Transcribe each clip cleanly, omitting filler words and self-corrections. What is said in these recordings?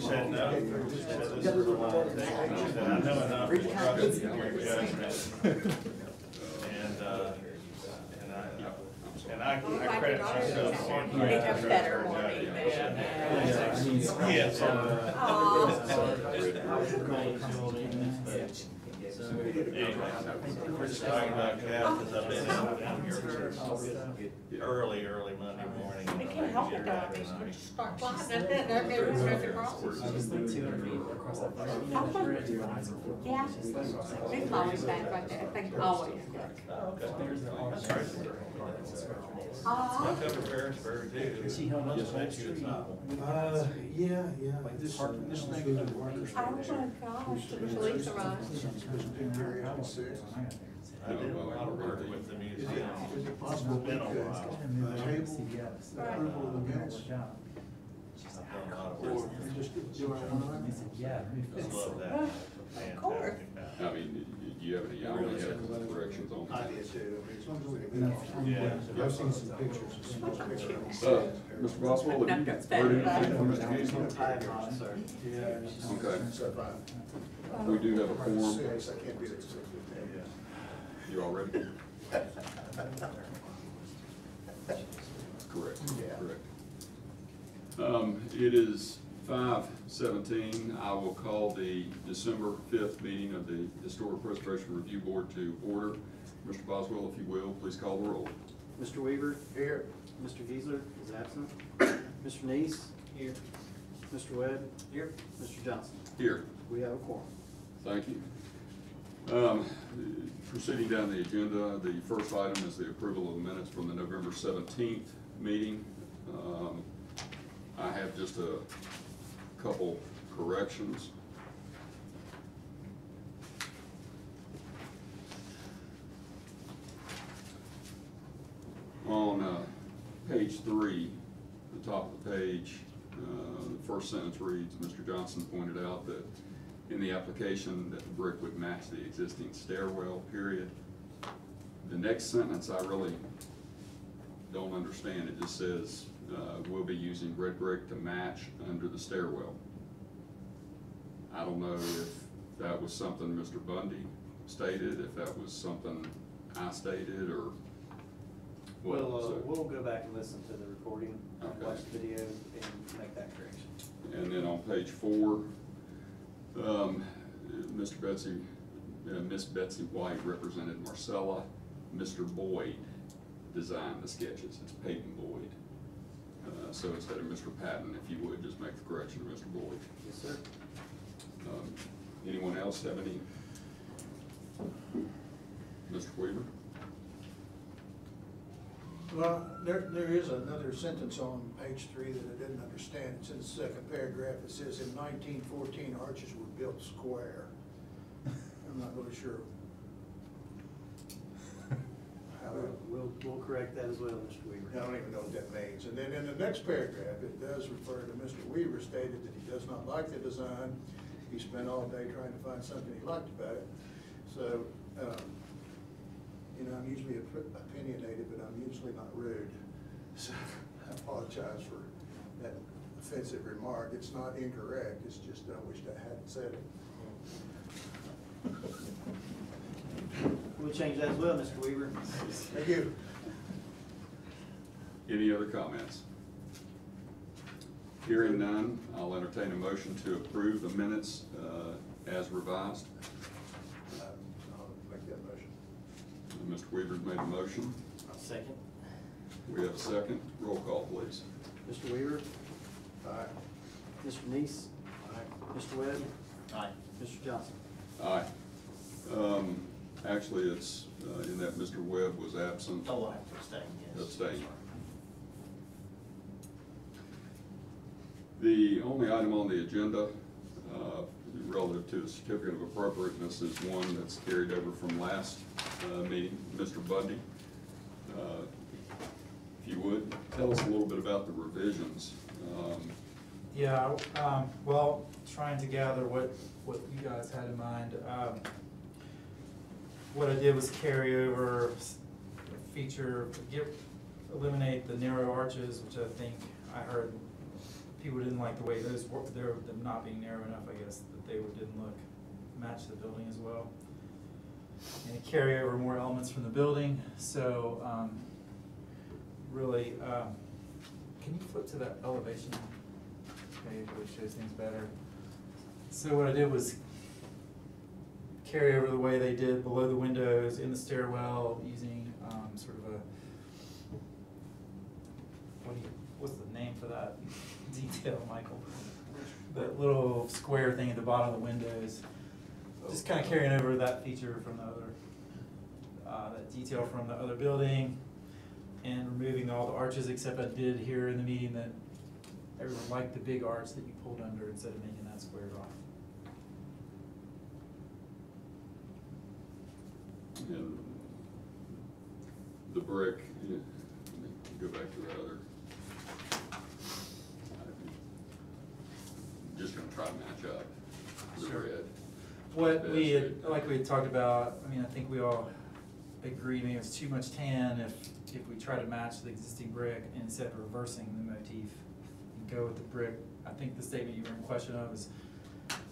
said no. She said this is a long thing. She said, I know enough to trust your judgment. And I credit myself for it. It's a better morning than Yes. We're just talking about Cal because I've been down here early Monday morning. I can't help it though, I mean, you just start flying, that's it, that goes straight across. Yeah, big long back right there, I think always. I cover Harrisburg too. Just makes you a top. Yeah. This thing. Oh my gosh, the police arrived. I did a lot of work with the museum. Is it possible we Been a could while. table approval of the minutes? I've done a lot of Or work. just do it online? Just love that. Of course. I mean, do you have any, I only have corrections on I that. did too. I mean, as long as we can. Yeah. I've seen some pictures. Mr. Boswell, have you heard anything from Mr. Gaisler? Yeah. Okay. So fine. We do have a quorum. Six, I can't be there till 6:15. You all ready? Correct, correct. It is 5:17. I will call the December 5th meeting of the Historic Preservation Review Board to order. Mr. Boswell, if you will, please call the roll. Mr. Weaver? Here. Mr. Geisler is absent. Mr. Neese? Here. Mr. Webb? Here. Mr. Johnson? Here. We have a quorum. Thank you. Proceeding down the agenda, the first item is the approval of the minutes from the November 17th meeting. I have just a couple corrections. On page 3, the top of the page, the first sentence reads, Mr. Johnson pointed out that in the application that the brick would match the existing stairwell, period. The next sentence I really don't understand. It just says we'll be using red brick to match under the stairwell. I don't know if that was something Mr. Bundy stated, if that was something I stated, or what. We'll go back and listen to the recording, Okay. watch the video, and make that correction. And then on page 4, Miss Betsy White represented Marcella. Mr. Boyd designed the sketches. It's Peyton Boyd. So instead of Mr. Patton, if you would, just make the correction to Mr. Boyd. Yes, sir. Anyone else have any? Mr. Weaver? Well, there is another sentence on page 3 that I didn't understand. It's in the second paragraph. It says in 1914 arches were built square. I'm not really sure. how that- We'll correct that as well, Mr. Weaver. I don't even know what that means. And then in the next paragraph, it does refer to Mr. Weaver stated that he does not like the design. He spent all day trying to find something he liked about it. So, you know, I'm usually opinionated, but I'm usually not rude. So I apologize for that offensive remark. It's not incorrect. It's just I wished I hadn't said it. We'll change that as well, Mr. Weaver. Thank you. Any other comments? Hearing none, I'll entertain a motion to approve the minutes as revised. I'll make that motion. Mr. Weaver's made a motion. I'll second. We have a second. Roll call, please. Mr. Weaver? Aye. Mr. Neese? Aye. Mr. Webb? Aye. Mr. Johnson? Aye. Actually, it's in that Mr. Webb was absent. Oh, I have to abstain, yes. Abstain. The only item on the agenda relative to the certificate of appropriateness is one that's carried over from last meeting. Mr. Bundy, if you would, tell us a little bit about the revisions. Yeah, well, trying to gather what you guys had in mind. What I did was carry over a feature, eliminate the narrow arches, which I think I heard people didn't like the way those were, them not being narrow enough, I guess, that they didn't match the building as well. And it carry over more elements from the building, so, really, can you flip to that elevation page which shows things better? So what I did was carry over the way they did below the windows in the stairwell using, sort of a, what's the name for that detail, Michael? That little square thing at the bottom of the windows. Just kind of carrying over that feature from the other, that detail from the other building, and removing all the arches, except I did hear in the meeting that everyone liked the big arch that you pulled under instead of making that squared off. And the brick, let me go back to the other. I'm just gonna try to match up the Sure. red. What we had, like we had talked about, I mean, I think we all agreed maybe it's too much tan if we try to match the existing brick instead of reversing the motif and go with the brick. I think the statement you were in question of is,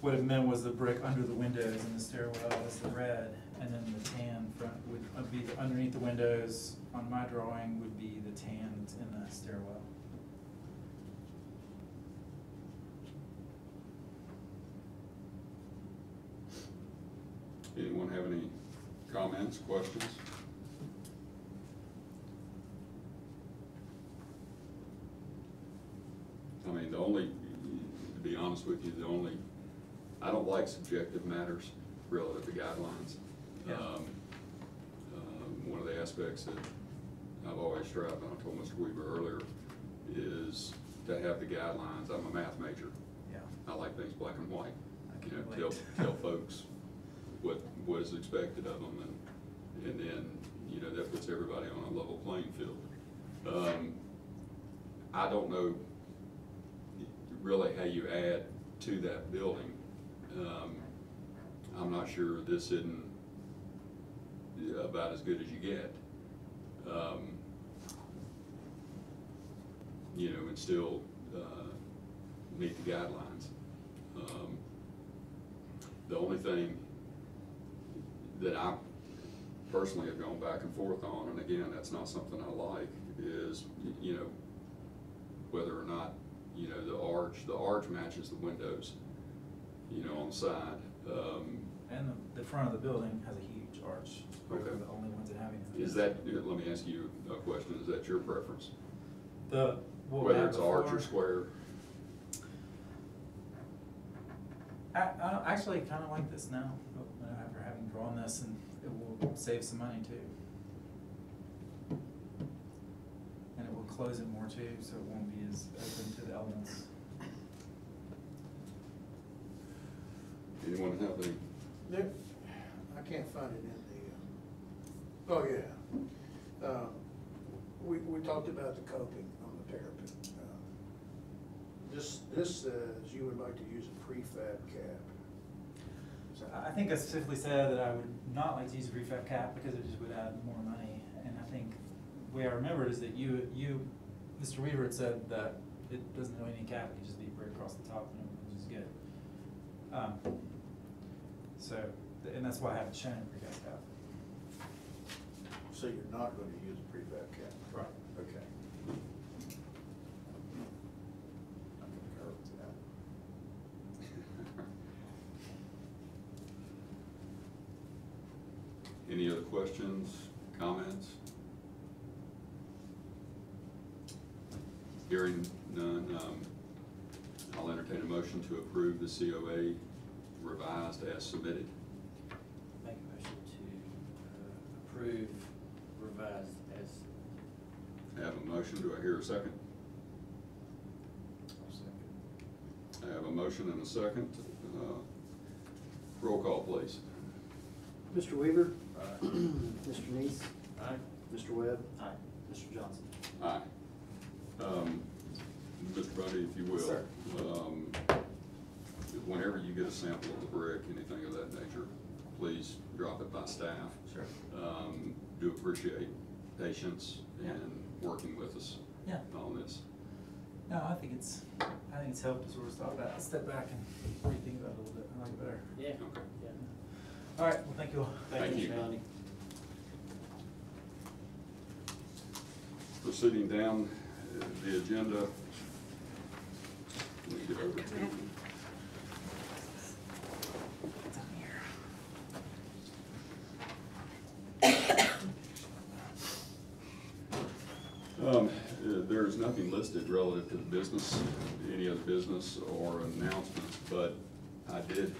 what it meant was the brick under the windows in the stairwell is the red, and then the tan front would be underneath the windows on my drawing would be the tan that's in the stairwell. Anyone have any comments, questions? I mean, to be honest with you, I don't like subjective matters relative to guidelines. Yeah. One of the aspects that I've always strived on, I told Mr. Weaver earlier, is to have the guidelines. I'm a math major. Yeah. I like things black and white. I can You know, relate. tell folks what is expected of them, and then, you know, that puts everybody on a level playing field. I don't know really how you add to that building. I'm not sure this isn't about as good as you get. You know, and still meet the guidelines. The only thing that I personally have gone back and forth on, and again, that's not something I like, is, you know, whether or not, you know, the arch matches the windows, you know, on the side. And the front of the building has a huge arch. We're Okay. the only ones that have it. Is that, let me ask you a question, is that your preference? What we Whether had it's arch or before- square? I actually kind of like this now, after having drawn this, and it will save some money too. And it will close it more too, so it won't be as open to the elements. Anyone have any? There, I can't find it in the, oh, yeah. We talked about the coping on the parapet. This says you would like to use a prefab cap. Is that- I think I specifically said that I would not like to use a prefab cap because it just would add more money. And I think the way I remembered is that Mr. Weaver had said that it doesn't really need a cap, it could just be brick across the top, and which is good. And that's why I haven't shown a prefab cap. So you're not going to use a prefab cap? Right. Okay. I concur with that. Any other questions, comments? Hearing none, I'll entertain a motion to approve the COA revised as submitted. Make a motion to approve revised as. I have a motion, do I hear a second? I have a motion and a second. Roll call, please. Mr. Weaver? Mr. Neese? Aye. Mr. Webb? Aye. Mr. Johnson? Aye. Mr. Bundy, if you will. Sir. Whenever you get a sample of the brick, anything of that nature, please drop it by staff. Sure. Do appreciate patience Yeah. and working with us Yeah. on this. No, I think it's helped to sort of step back and rethink about it a little bit. I like it better. Yeah. Okay. Yeah. All right, well, thank you all. Thank you. Mr. Melanie. Proceeding down the agenda. Let me get over to. It's on here. There's nothing listed relative to the business, any other business or announcements, but I think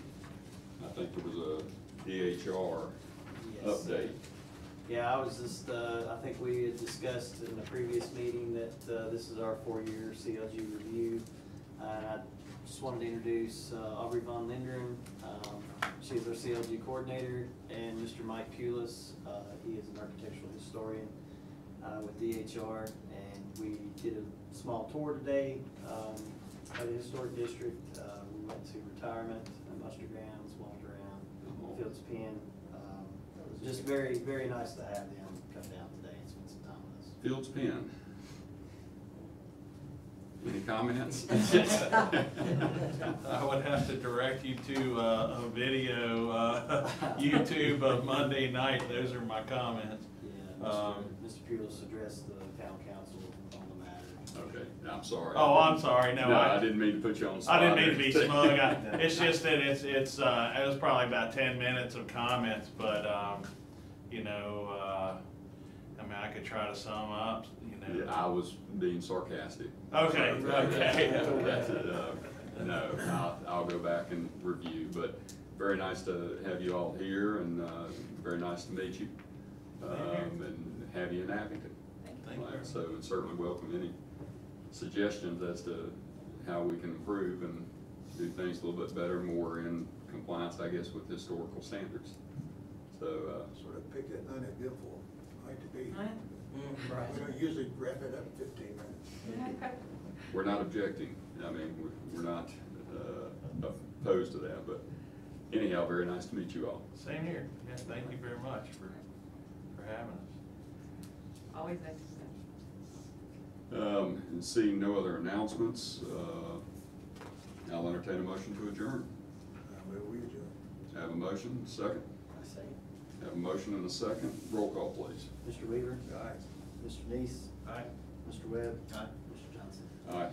there was a DHR Yes. update. Yeah, I was just, I think we had discussed in the previous meeting that this is our 4-year CLG review. And I just wanted to introduce Aubrey Von Lindgren. She's our CLG coordinator, and Mr. Mike Pulis. He is an architectural historian with DHR. And we did a small tour today of the historic district. We went to retirement, muster grounds, walked around, Fields Pen. Just very, very nice to have them come down today and spend some time with us. Fields Pen. Any comments? I would have to direct you to a video, YouTube of Monday night. Those are my comments. Yeah, Mr. Pulis addressed the town council on the matter. Okay, I'm sorry. Oh, I'm sorry. No, I didn't mean to put you on the spot. I didn't mean to be smug. It's just that it was probably about 10 minutes of comments, but, you know, I mean, I could try to sum up, you know. Yeah, I was being sarcastic. Okay, So, okay. that's it. No, I'll go back and review, but very nice to have you all here, and very nice to meet you, and have you in Abington. Thank you. So certainly welcome any suggestions as to how we can improve and do things a little bit better, more in compliance, I guess, with historical standards. So, Sort of pick that uneventful night to be. Right. We don't usually wrap it up in 15 minutes. we're not objecting. I mean, we're not opposed to that, but anyhow, very nice to meet you all. Same here. Yeah, thank you very much for having us. Always nice to see. And seeing no other announcements, I'll entertain a motion to adjourn. Where we adjourn. Have a motion, second. I say, Have a motion and a second. Roll call, please. Mr. Weaver, Aye. Mr. Neese, Aye. Mr. Webb. Aye. Mr. Johnson. Aye.